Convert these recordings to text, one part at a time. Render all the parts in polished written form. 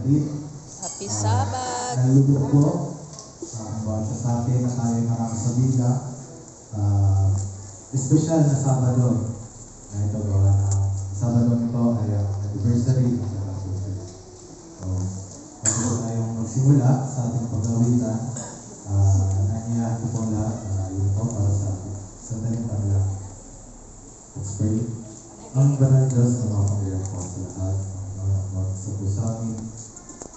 kapatid. Happy Sabbath! Nalulugod ko ang bawat sa atin na tayo marami sa bigla. Espesyal na Sabado na ito gawa ng Sabado nito ay ang anniversary ng Sarasusunod. So, bago tayong magsimula sa ating pag-awitan, nangyayari ko po lahat yun po para sa sandaling paglang. Let's pray. Ang banal Diyos na makapangyarihan po sa lahat, ang mga sa puso amin,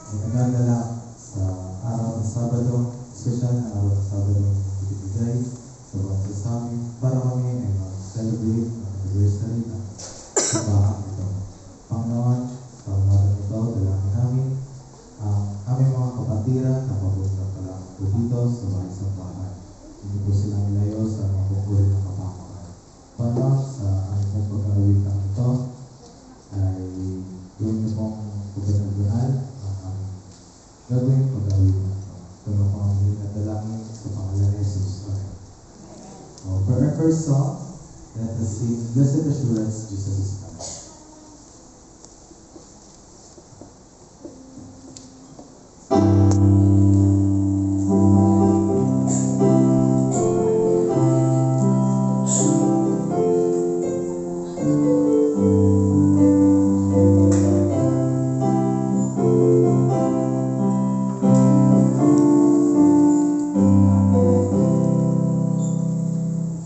ay nagagala sa araw ng Sabado, espesyal na araw ng Sabado na ibibigay sa bawat isa sa amin para kami ay mag-celebrate ang anniversary ng simbahan ito. Panginoon, sa umaga nito, dalangin namin ang aming mga kapatiran na papunta pa lang po dito sa bahay sa bahay. Hindi po silang ilayo sa mga pupuri ng kapamakan. Panginoon, sa aming pag-awitan ito ay gawin niyo pong pagdadalunal ang aming gagawin pag-awitan ito. Pero po ang dalangin sa pangalan ni Jesus. Amen. For our first song, let us sing Blessed Assurance, Jesus is Coming.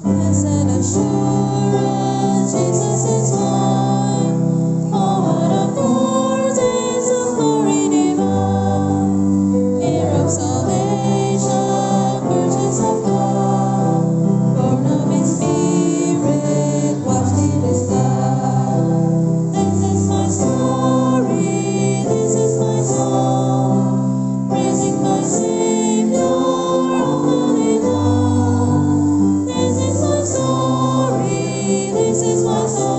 Blessed assurance, Jesus is mine. Oh, what a foretaste of glory divine. Heir of salvation, purchase of God, born of His Spirit, washed in His blood. This is my story, this is my song, praising my Savior all day long. This is my story, this is my song.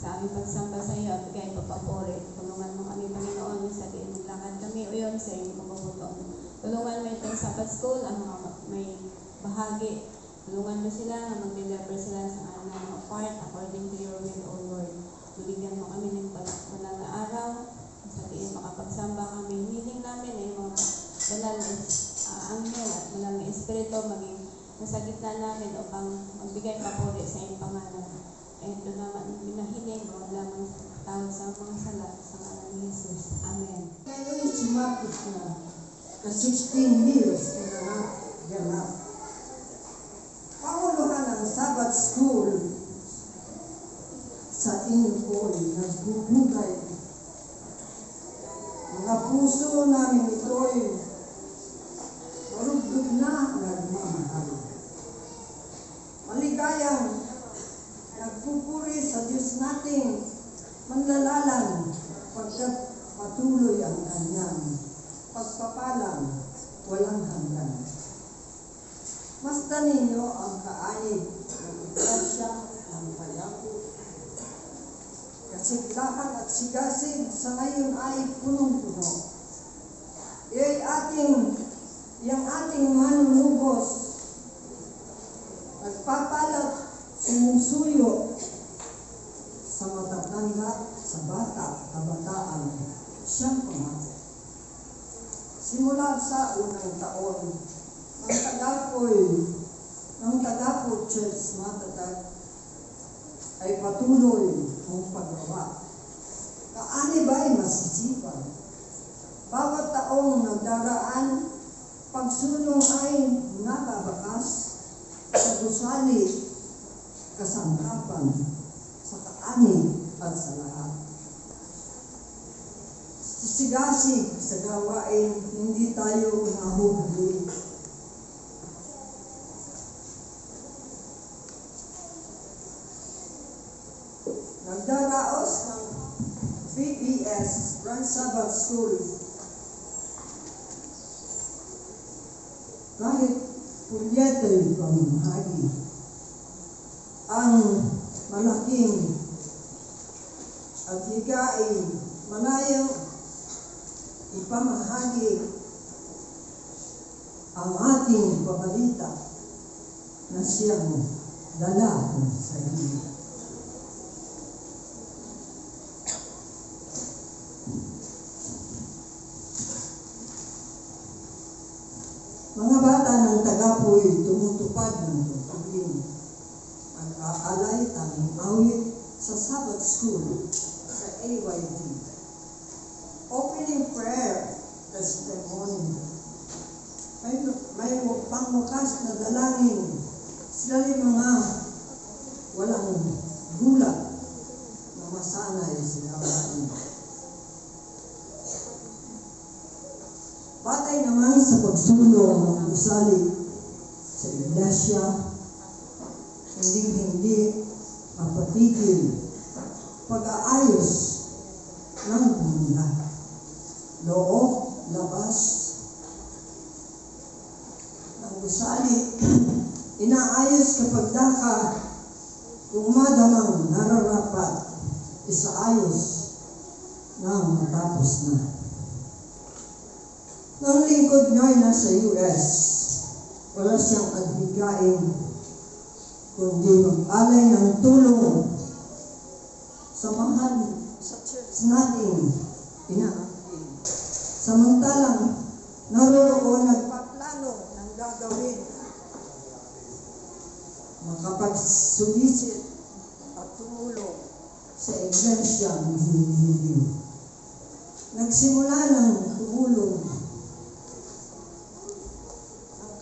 sa aming pagsamba sa iyo at bigay papapuri. Tulungan mo kami, Panginoon, sa diin maglakad kami o yun sa iyong pagkabuto. Tulungan mo itong Sabbath School, ang mga may bahagi. Tulungan mo sila na mag-deliver sila sa mga part according to your will, O Lord. Bigyan mo kami ng banal na araw, sa diin makapagsamba kami. Hiling namin ay mga banal na anghel at banal na espiritu maging nasa gitna namin upang magbigay papuri sa iyong pangalan. Ito naman binahiling mo lamang tao sa mga sala sa ngalan ni Jesus. Amen. Ngayon sumapit na 16 years na ganap. Pauluhan ang Sabbath School sa inyo po'y nagbubugay. Mga puso namin ito'y marugdog na nagmamahal. Maligayang nagpupuri sa Diyos nating manlalalang pagkat patuloy ang kanyang pagpapalang walang hanggan. Masdan ninyo ang kaanib ng iglesia ng Payapo. Kasiglahan at sigasig sa ngayon ay punong-puno. Yang ating manunubos, nagpapalat, sumusuyo sa matatanda, sa bata, kabataan, siyang pamati. Simula sa unang taon, ang Tagapo Church matatag ay patuloy ang paggawa. Kaani ba ay masisipan? Bawat taong nagdaraan, pagsulong ay nababakas sa gusali, kasangkapan, sa kaani at sa lahat. Sigasig sa gawain, hindi tayo nahuhuli. Nagdaraos ng BBS, Grand Sabbath School. Kahit pulyeto'y pamahagi, ang malaking at higain manayang ipamahagi ang ating pabalita na siyang dala ng sarili. Mga bata ng Tagapo'y tumutupad ng tungkulin. Nag-aalay tanging awit sa Sabbath School sa AYD. Opening prayer, testimony. May pangwakas na dalangin. Sila rin mga walang gulat na masanay sa gawain. Patay naman sa pagsulong ng gusali sa iglesia, hindi mapatigil pag-aayos ng bunda, loob, labas ng gusali. Inaayos kapag daka kung madamang nararapat, isaayos nang matapos na. Nang lingkod niya ay nasa US, wala siyang adhigain, kundi mag-alay ng tulong sa mahal sa church natin inaangkin. Samantalang naroroon nagpaplano ng gagawin, makapagsulisit at tumulong sa iglesia ng hinihiling. Nagsimula ng tumulong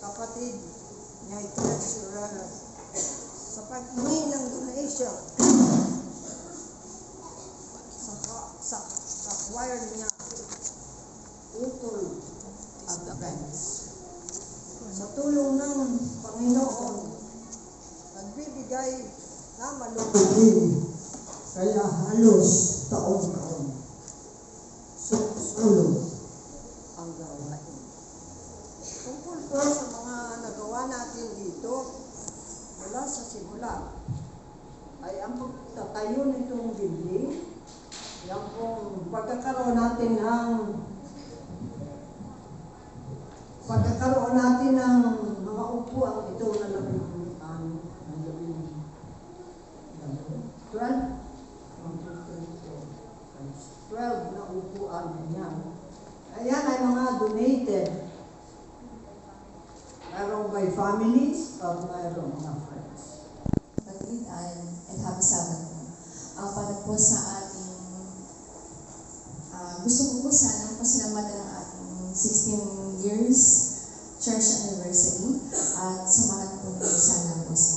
kapatid niya treasurer sa paghingi ng donation sa choir niya utol advance. Sa tulong ng Panginoon, nagbibigay na malulungin, kaya halos taon-taon sulong ang gawain. Tungkol po sa mga nagawa natin dito, mula sa simula, ay ang pagtatayo nitong building, yan pong pagkakaroon natin ng mga upuan, ito na labing 12 na upuan niyan. Ayan ay mga donated. Mayroong by families at mayroong mga friends. Kapatid and happy Sabbath po. Para po sa ating, gusto ko po sanang pasalamatan ang ating 16 years church anniversary at samahan po niyo sana po sa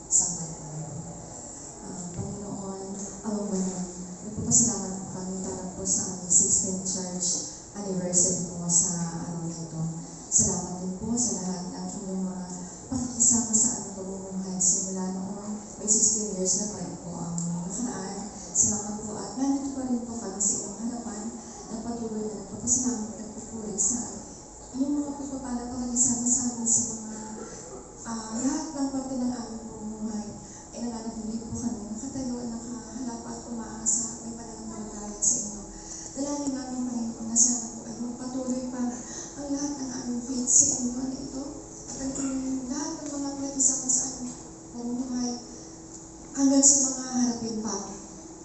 sambayan. Panginoon, Ama mo naman, nagpapasalamat po kami para po sa aming 16th church anniversary po sa araw na ito. Salamat din po sa lahat ng inyong mga pakikisama sa aming pamumuhay simula noon. May 16 years na tayo po ang nakaraan. Salamat po at nandito pa rin po kami sa inyong harapan na patuloy na nagpapasalamat at nagpupuri sa inyong mga pagpapala pakikisama sa amin sa mga lahat ng parte ng aming pamumuhay. Ay nananatili po kami nakatayo at nakahalap at umaasa may pananampalataya sa inyo. Dalangin namin Panginoon na sana po ay patuloy pa ang lahat ng aming faith sa inyo na ito at ang inyong lahat ng mga pakikisama sa aming pamumuhay hanggang sa mga harapin pa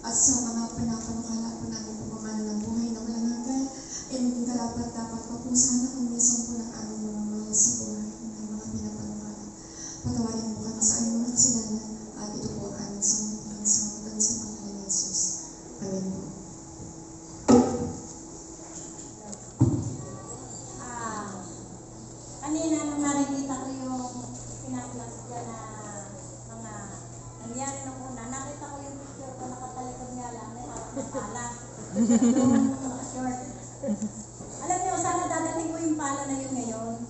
at sa mga panapanukala po namin pagmamano ng buhay na walang hanggan ay maging karapat dapat pa po sana kung minsan po ng aming mga mahal sa buhay ng mga pinapanukala. Patawarin po kami sa aming mga kasalanan at ito po ang aming sambutan sa Panginoon ni Jesus. Amen po. Kanina nung nakikita ko yung pinaplas dyan na mga nangyari nung una, nakita ko yung picture ko nakatalikod nga lang, may hawak na pala. Yung short. Alam niyo, sana dadating ko yung pala na yun ngayon.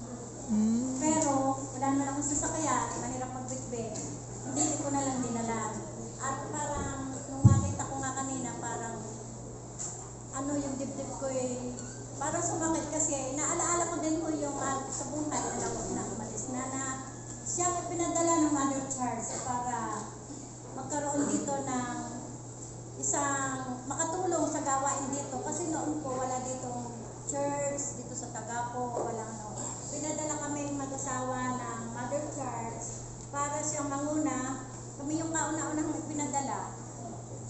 Pero, wala naman akong sasakyan, mahirap magbitbit. Hindi ko na lang dinala. At parang, nung makita ko nga kanina, parang, yung dibdib ko parang sumakit kasi naalaala ko din po yung sa buhay na umalis na siya pinadala ng Mother Charles para magkaroon dito ng isang makatulong sa gawain dito kasi noon po wala ditong church dito sa Tagapo, walang pinadala kami mag-asawa ng Mother Charles para siyang manguna. Kami yung kauna-unang pinadala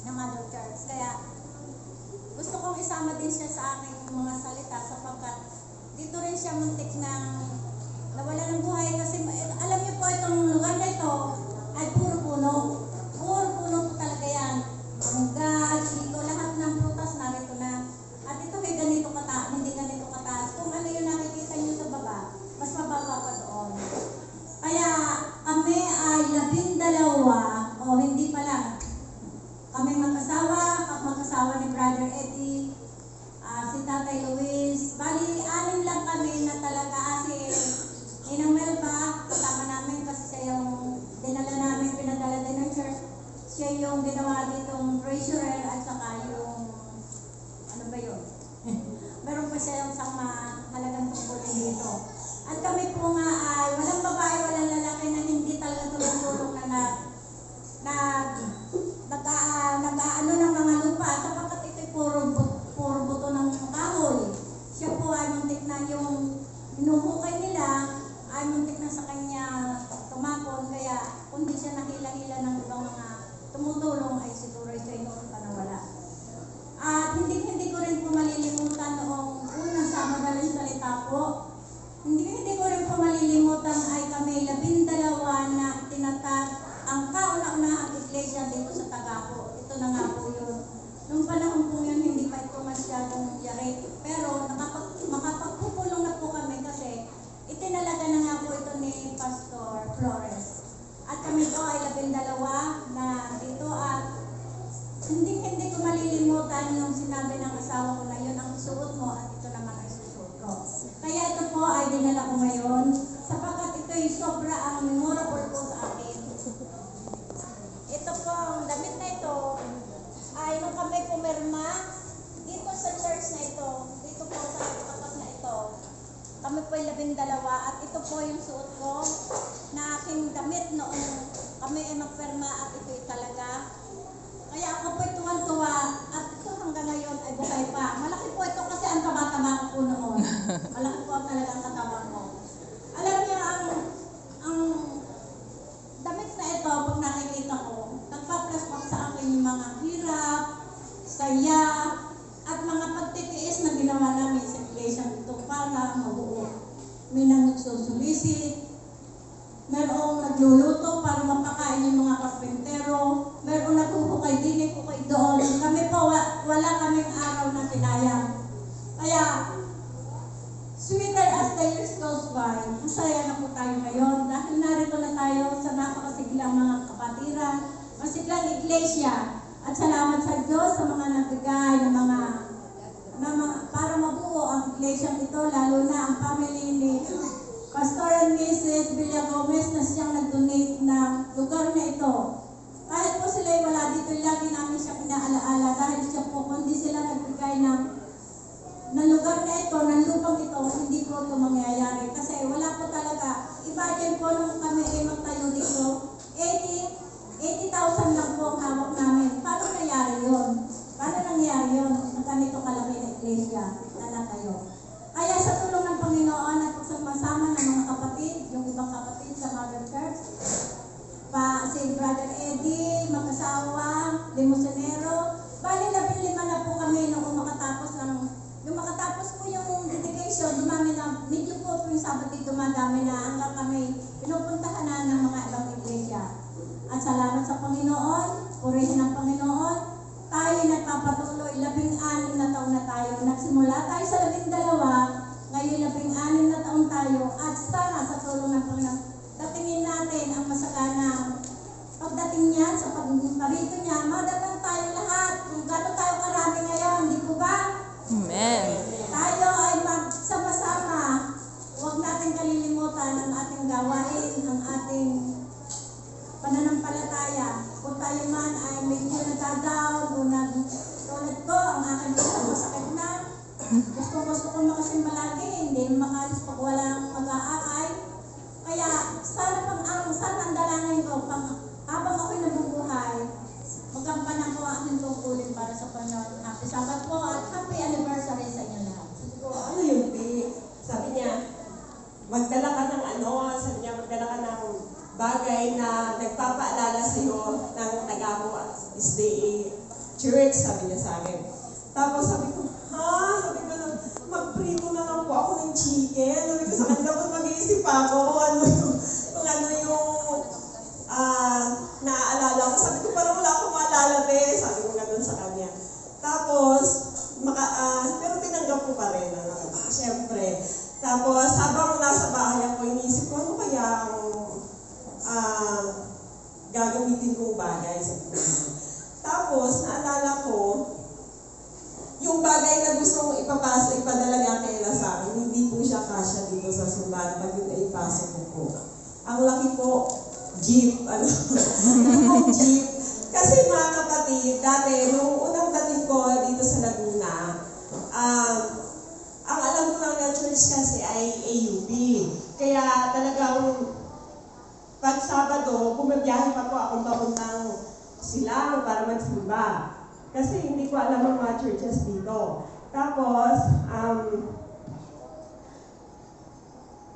ng Mother Charles, kaya gusto kong isama din siya sa aking mga salita sapagkat dito rin siya muntik ng nawala ng buhay kasi alam niyo po itong lugar na ito ay puro puno. Puro puno po talaga yan. Mangga, chiko, lahat ng prutas narito na. At ito ay ganito kataas, hindi ganito kataas. Kung ano yung nakikita niyo sa baba, mas mababa pa doon. Kaya kami ay 12 o hindi pala. Kami mag-asawa ni Brother Eddie, si Tatay Luis. Bali, 6 lang kami na talaga si Inang Melba, kasama namin kasi siya yung dinala namin, pinadala din ng church. Siya yung ginawa ditong treasurer at saka yung, ano ba yun? Meron pa siya yung isang mahalagang tungkulin dito. At kami po nga ay walang babae, walang lalaki na hindi talaga tulong-tulong nag-aano ng mga lupa sapagkat ito'y puro buto ng kahoy. Siya po ay muntik na yung hinuhukay nila ay muntik na sa kanya tumapon, kaya kundi siya nahila-hila ng ibang mga tumutulong ay siguro siya noon pa nawala. At hindi ko rin po malilimutan noong unang sa madaling salita po. Hindi ko rin po malilimutan ay kami 12 na tinatag ang kauna-unahang iglesia dito sa Tagapo. Ito na nga po yun. Nung panahon po yun, hindi pa ito masyadong yari. Pero makapagpupulong na po kami kasi itinalaga na nga po ito ni Pastor Flores. At kami po ay 12 na dito at hindi ko malilimutan yung sinabi ng asawa ko na yun ang suot mo at ito naman ay susuot ko. Kaya ito po ay dinala ko ngayon sapagkat ito ay sobra ang memorable po sa akin. Ito po, ang damit na ito ay nung kami pumirma dito sa church na ito, dito po sa kapas na ito, kami po ay 12 at ito po yung suot ko na aking damit noong kami ay magpirma at ito'y talaga. Kaya ako po'y tuwan-tuwa at ito hanggang ngayon ay buhay pa. Malaki po ito kasi ang taba-taba ko po noon. Malaki po talaga ang katawan ko. Alam niyo, ang damit na ito, pag nakikita ko, nagpa-flashback sa akin yung mga hirap, saya, at mga pagtitiis na ginawa namin sa iglesia ito para mabuo. May nagsusulisit, mayroong nagluluto para mapakain yung mga karpentero, mayroong naghuhukay din, hukay doon. Kami po, wala kaming araw na sinayang. Kaya, sweeter as the years goes by, masaya na po tayo ngayon dahil narito na tayo sa napakasiglang mga kapatiran, masiglang iglesia, at salamat sa Diyos sa mga nagbigay ng mga para mabuo ang iglesia ito, lalo na ang family ni Pastor and Mrs. Villa Gomez na siyang nag-donate ng lugar na ito. Kahit po sila'y wala dito, lagi namin siya pinaalaala dahil siya po, kundi sila nagbigay ng lugar na ito, ng lupang ito, hindi po ito mangyayari. Kasi wala po talaga. Imagine po nung kami ay magtayo dito, 80,000 lang po ang hawak namin. Paano nangyari yun? Paano nangyari yun? Ang ganito kalaki na iglesia na natayo. Kaya sa tulong ng Panginoon at pagsama-sama ng mga kapatid, yung ibang kapatid sa Mother Church, si Brother Eddie, mag-asawa, Limosonero, bali 15 na po kami nung makatapos po yung dedication, dumami na, medyo po yung Sabado dumadami na hanggang kami pinupuntahan na ng mga ibang iglesia. At salamat sa Panginoon, purihin ang Panginoon, tayo nagpapatuloy, 16 na taon na tayo. Nagsimula tayo sa 12, ngayon 16 na taon tayo, at sana sa tulong ng Panginoon, datingin natin ang masagana. Pagdating niya, sa pagparito niya, madalang tayo lahat. Kung gano'n tayo karami ngayon, di po ba? Amen. Tayo ay magsama-sama. Huwag natin kalilimutan ang ating gawain, ang ating pananampalataya. Kung tayo man ay medyo nagda-down o tulad ko, ang aking isang masakit na. Gusto ko makasimba lagi, hindi makalis pag walang mag-aakay. Kaya sana ang dalangin ko, habang ako'y nabubuhay, magampanan ko ang aking tungkulin para sa Panginoon. Happy Sabbath po at happy anniversary sa inyo lahat. Ano yun, Bi? Sabi niya, magdala ka ng magdala ka ng bagay na nagpapaalala sa iyo ng taga mo SDA Church, sabi niya sa akin. Tapos sabi ko, sabi ko, mag-prito na lang po ako ng chicken. Sabi ko sa kanya, tapos mag-iisip ako kung ano yung naaalala ko. Sabi ko, parang wala akong maalala, sabi ko ganun sa kanya. Tapos, pero tinanggap ko pa rin, siyempre. Tapos, habang nasa bahay ako, iniisip ko, ano kaya ang gagamitin kong bagay sa buhay. Tapos, naalala ko, yung bagay na gusto mong ipadala niya kaila sa akin, hindi po siya kasya dito sa simbahan pag yun ay ipasok ko po. Ang laki po, jeep, jeep. Kasi mga kapatid, dati, nung unang dating ko dito sa Laguna, ang alam ko lang na church kasi ay AUP. Kaya talagang pag Sabado, bumabiyahe pa po akong papuntang Silang para magsimba. Kasi hindi ko alam ang mga churches dito. Tapos,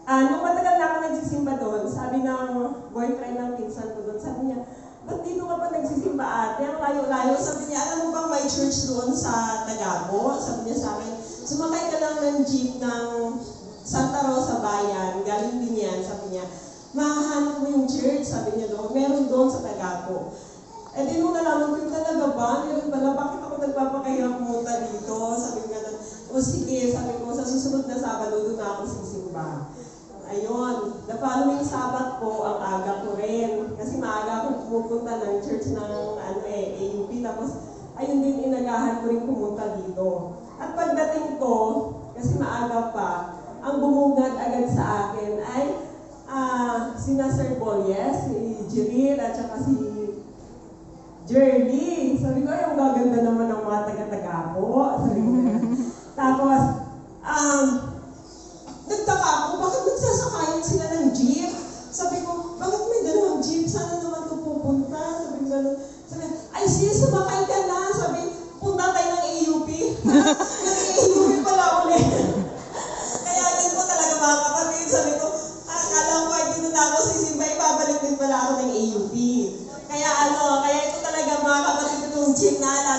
nung matagal na ako nagsisimba doon, sabi ng boyfriend ng pinsan ko doon, sabi niya, ba't dito ka pa nagsisimba ate? Ang layo-layo. Sabi niya, alam mo bang may church doon sa Tagabo? Sabi niya sa akin, sumakay ka lang ng jeep ng Santa Rosa Bayan, galing din yan, sabi niya, mahahanap mo yung church, sabi niya doon, meron doon sa Tagabo. Eh di nung nalaman ko yung talaga ba, meron pala, bakit ako nagpapakahirap pumunta dito? Sabi ko gano'n, o sige, sabi ko, sa susunod na Sabado doon na ako sisimba. Ayun, the following Sabbath po, ang aga ko rin. Kasi maaga akong pumupunta ng church ng AUP. Tapos, ayun din inagahan ko rin pumunta dito. At pagdating ko, kasi maaga pa, ang bumungad agad sa akin ay sina Sir Bolyes, si Jiril, at saka si Jerly. Sabi ko, ay, ang gaganda naman ng mga taga-taga po. Sabi ko, tapos, nagtaka ako, bakit nagsasakayan sila ng jeep? Sabi ko, bakit may dalawang jeep? Sana naman ito pupunta? Sabi ko, ay sis, sumakay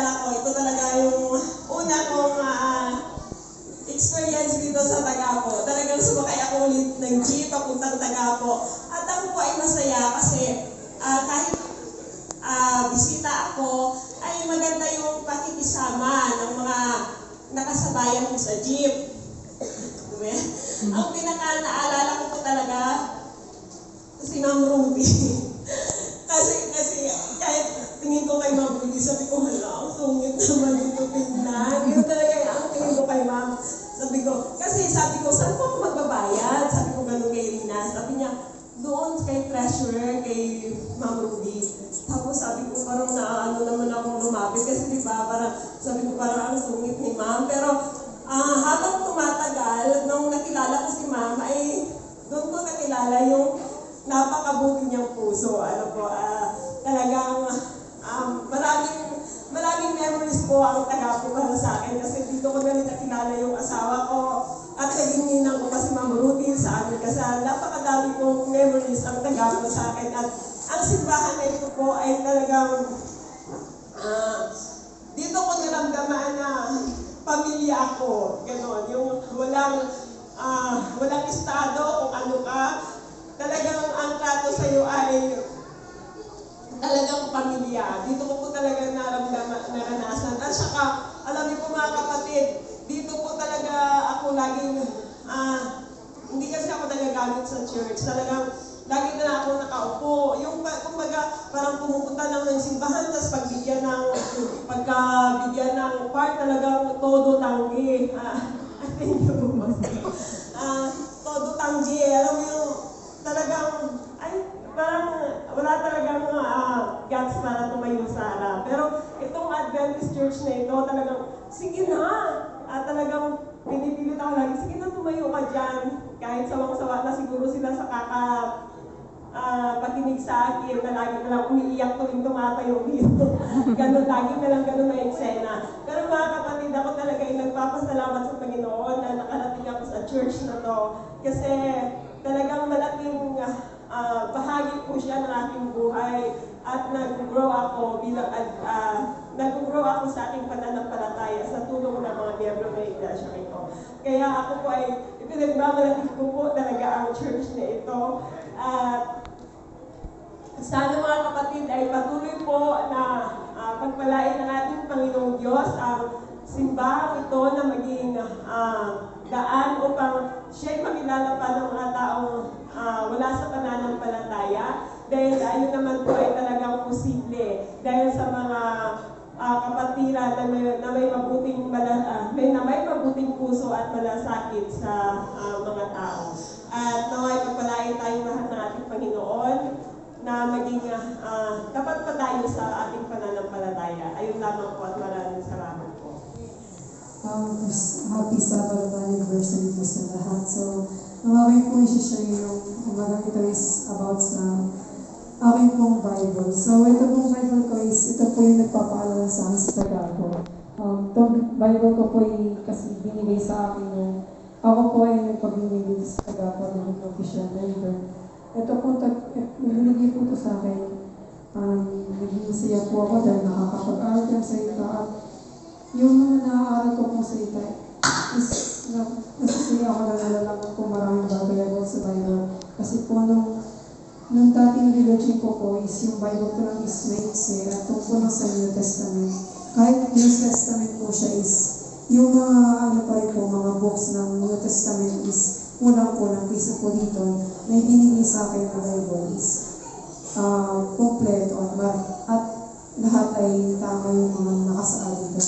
naalala ko, ito talaga yung una kong experience dito sa Tagapo. Talagang sumakay ako ulit ng jeep papuntang Tagapo. At ako po ay masaya kasi kahit bisita ako, ay maganda yung pakikisama ng mga nakasabayan ko sa jeep. Diba? Ang pinaka-naalala ko po talaga, si Ma'am Ruby. kasi kahit tingin ko kay Ma'am Ruby, sabi ko, hala, ang sungit naman dito tingnan. Yun talaga ang tingin ko kay Ma'am. Sabi ko, saan po ako magbabayad? Sabi ko gano'n kay Rina. Sabi niya, doon kay treasurer, kay Ma'am Ruby. Tapos sabi ko, parang naano naman akong lumapit. Kasi di ba, sabi ko, parang ang sungit ni Ma'am. Pero habang tumatagal, nung nakilala ko si Ma'am, ay doon ko nakilala yung napakabuti niyang puso. Talagang maraming memories po ang Tagapo para sa akin kasi dito ko na rin nakilala yung asawa ko at naging ninang ko kasi Ma'am Ruby sa amin kasi napakadami kong memories ang Tagapo sa akin at ang simbahan na ito po ay talagang dito ko naramdaman na pamilya ako, gano'n, yung walang estado kung ano ka, talagang ang trato sa iyo ay talagang pamilya. Dito ko po talaga naranasan. At saka, alam niyo po mga kapatid, dito po talaga ako laging, hindi kasi ako nagagamit sa church. Talagang, lagi na ako nakaupo. Yung, kumbaga, parang pumupunta lang ng simbahan, tapos pagkabigyan ng part, talagang todo tanggi. Thank you po. Todo tanggi. Alam mo yung, talagang, parang wala talagang guts para tumayo sa harap. Pero itong Adventist Church na ito, talagang, sige na! Talagang pinipilit ako lagi, sige na tumayo ka dyan. Kahit sawang-sawa na siguro sila sa pakinig sa akin, na lagi na lang umiiyak tuwing tumatayo dito. Ganun, lagi na lang ganun na eksena. Pero mga kapatid, ako talaga ay nagpapasalamat sa Panginoon na nakarating ako sa church na to. Kasi talagang malaking bahagi po siya ng aking buhay at nag-grow ako sa aking pananampalataya sa tulong ng mga miyembro ng iglesia ito. Kaya ako po ay ipinagmamalaki ko po talaga ang church na ito. Sana mga kapatid ay patuloy po na pagpalain ng ating Panginoong Diyos ang simbahan ito na maging daan upang siya'y makilala pa ng mga taong wala sa pananampalataya dahil ayun naman po ay talagang posible dahil sa mga kapatiran na may mabuting puso at malasakit sa mga tao. At naway pagpalain tayong lahat ng ating Panginoon na maging tapat pa tayo sa ating pananampalataya. Ayun lamang po at maraming salamat po. Happy Sabbath anniversary po sa lahat. So, ang aking po i-share yung umagang ito is about sa aking pong Bible. So, ito pong Bible ko is, ito po yung nagpapaalala sa akin sa Tagapo. Itong Bible ko po kasi binigay sa akin yung ako po ay nagpabigay dito sa Tagapo ng official member. Ito po, binigay po ito sa akin. Naging masaya po ako dahil nakakapag-aral ng salita at yung mga naaaral ko pong salita is nasasaya ako na nalalaman ko maraming bagay about sa Bible. Kasi po nung dating religion ko po is yung Bible ko lang is maiksi at tungkol sa New Testament. Kahit New Testament po siya is yung mga mga books ng New Testament is unang-unang kaysa po dito na ibinigay sa akin ng Bible is kompleto at lahat ay tama yung mga nakasaad dito.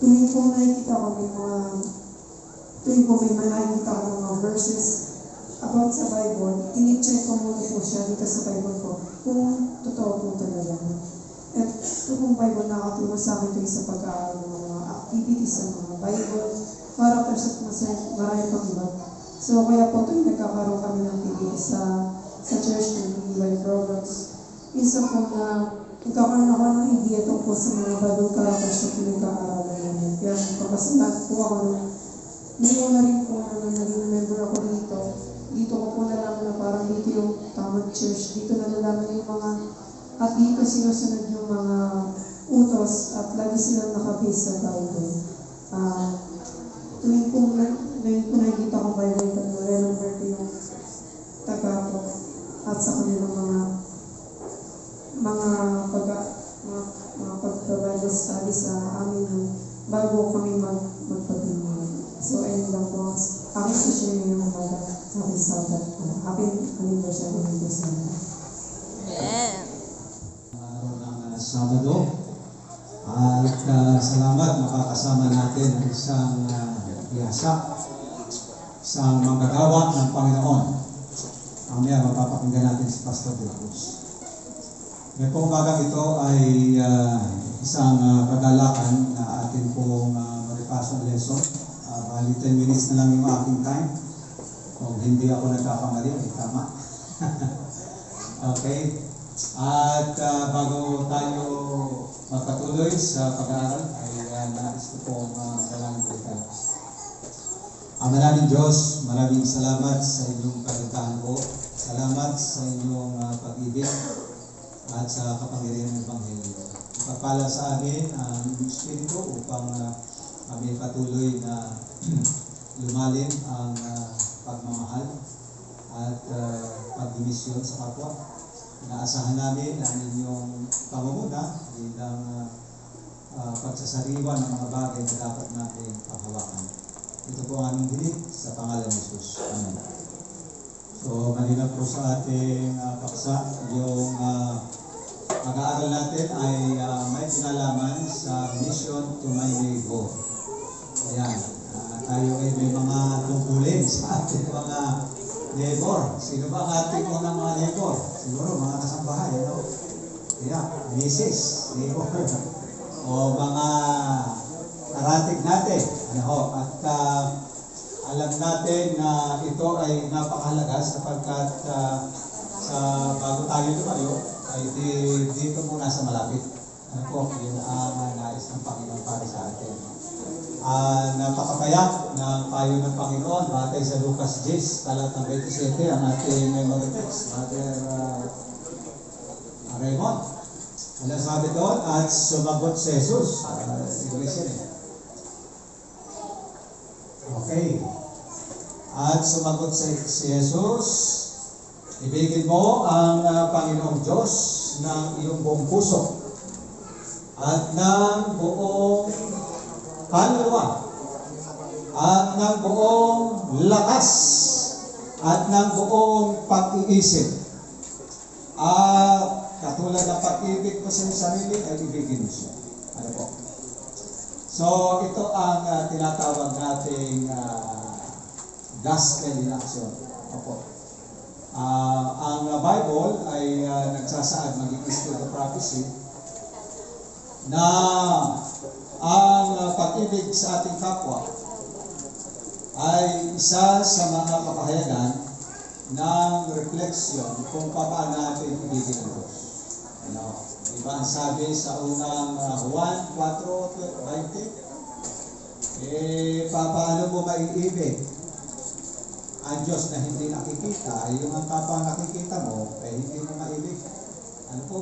Tuwing po nakikita ko may nakikita ko mga verses about sa Bible, tinicheck ko muna po siya dito sa Bible ko kung totoo po talaga. At ito pong Bible nakatulong sa akin ito sa pag-aaral ng mga activities sa mga Bible, characters at marami pang iba. So kaya po ito nagkakaroon kami ng activities sa church ng EY programs. Isa po na nagkakaroon ako ng idea tungkol sa mga Bible characters na pinag-aaralan namin. Kaya magpapasalat po ako nung una rin po na naging member ako dito. Dito ko po nalaman na parang dito yung tamang church. Dito nalalaman yung mga, at dito sinusunod yung mga utos at lagi silang nakabase sa Bible. Tuwing kung nakikita ko Bible, remember ko yung taga ko at sa kanilang mga pag-Bible study sa amin bago kami magpag-iwan. So, ayun lang po. Ako sa share ngayong umaga. Happy Sabbath po. Happy anniversary nito sa amin. Amen. Araw ng Sabado. At salamat makakasama natin ang isang biyasa, isang manggagawa ng Panginoon. Mamaya mapapakinggan natin si Pastor De La Cruz. Ngayon pong umagang ito ay isang kagalakan na atin pong maripasong lesson. Bali 10 minutes na lang yung aking time. Kung hindi ako nagkakamali, ay tama. Okay. At bago tayo magpatuloy sa pag-aaral, ay nais ko pong dalangin kayo. Ama namin Diyos, maraming salamat sa inyong kaligtahan po. Salamat sa inyong pag-ibig at sa kapangyarihan ng Ebanghelyo. Ipagpala sa amin ang Espiritu upang kami patuloy na lumalim ang pagmamahal at pagdimisyon sa kapwa. Inaasahan namin ang inyong pamumuna bilang pagsasariwa ng mga bagay na dapat natin paghawakan. Ito po ang aming hiling sa pangalan ni Jesus. Amen. So, malinaw po sa ating paksa, yung pag-aaral natin ay may kinalaman sa mission to my neighbor. Ayan, tayo ay may mga tungkulin sa ating mga neighbor. Sino ba ang ating unang mga neighbor? Siguro mga kasambahay, ano? Kaya, misis, neighbor. O mga karatig natin. Ano? At alam natin na ito ay napakahalaga sapagkat sa bago tayo lumayo ay dito muna sa malapit. Ano po, yun ang nais ng Panginoon para sa atin. Napakapayak ng payo ng Panginoon batay sa Lucas 10, talatang 27, ang ating memory text, Brother Raymond. Ano sabi doon? At sumagot si Jesus. Iglesia niya. Okay. At sumagot si Jesus, ibigin mo ang Panginoong Diyos ng iyong buong puso at ng buong kaluluwa at ng buong lakas at ng buong pag-iisip. Katulad ng pag-ibig mo sa sarili ay ibigin mo siya. Ano po? So, ito ang tinatawag nating gospel in action. Opo. Ang Bible ay nagsasaad maging spirit of prophecy na ang pag-ibig sa ating kapwa ay isa sa mga kapahayagan ng refleksyon kung paano natin ibigin ang Diyos. Ano? Diba ang sabi sa unang Juan 4:20, paano mo maiibig ang Diyos na hindi nakikita, yung ang kapwa nakikita mo, hindi mo maibig. Ano po?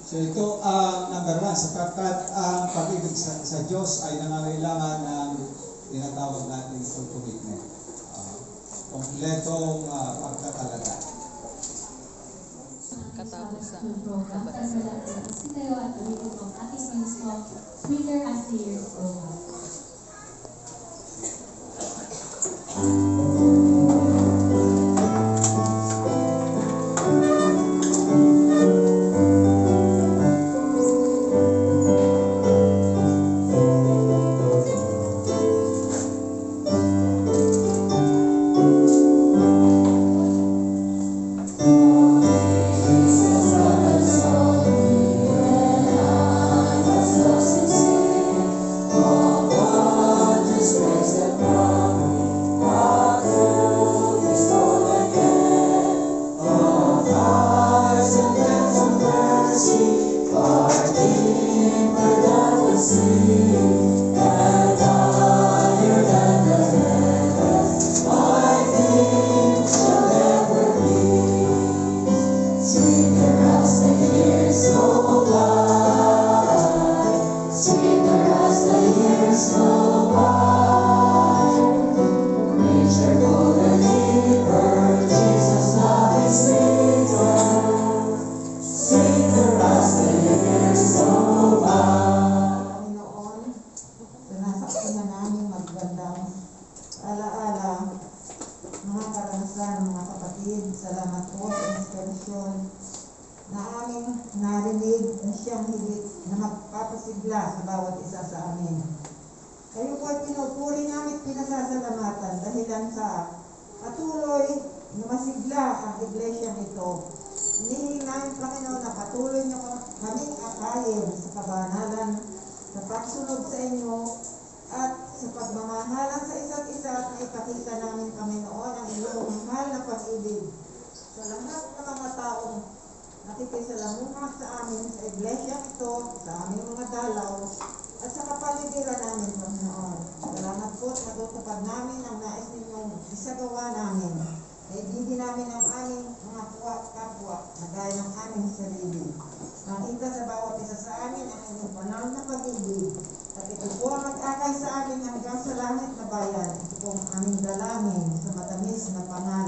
So ito ang number 1, sapagkat ang pag-ibig sa Diyos ay nangangailangan ng tinatawag natin full commitment. Kompletong pagkatalaga. Katapusan. Program. Sitayo at ulitin po ating ministro, Sweeter as the years go by. Oh bawat isa sa amin. Kayo po ay pinupuri namin, pinasasalamatan dahilan sa patuloy na masigla ang iglesyang ito. Hinihingi namin, Panginoon, na patuloy niyo kaming akayin sa kabanalan, sa pagsunod sa inyo, at sa pagmamahalan sa isa't isa at naipakita namin, Panginoon, ang iyong mahal na pag-ibig sa lahat ng mga taong nakikisalamuha sa amin sa iglesia ito, sa aming mga dalaw, at sa kapaligiran namin, Panginoon. Salamat po at matutupad namin ang nais ninyong isagawa namin. Naibigin namin ang aming mga kapwa na gaya ng aming sarili. Makita sa bawat isa sa amin ang inyong panahon na pag-ibig. At ito po ang mag-akay sa amin hanggang sa langit na bayan. Ito po ang aming dalangin sa matamis na pangalan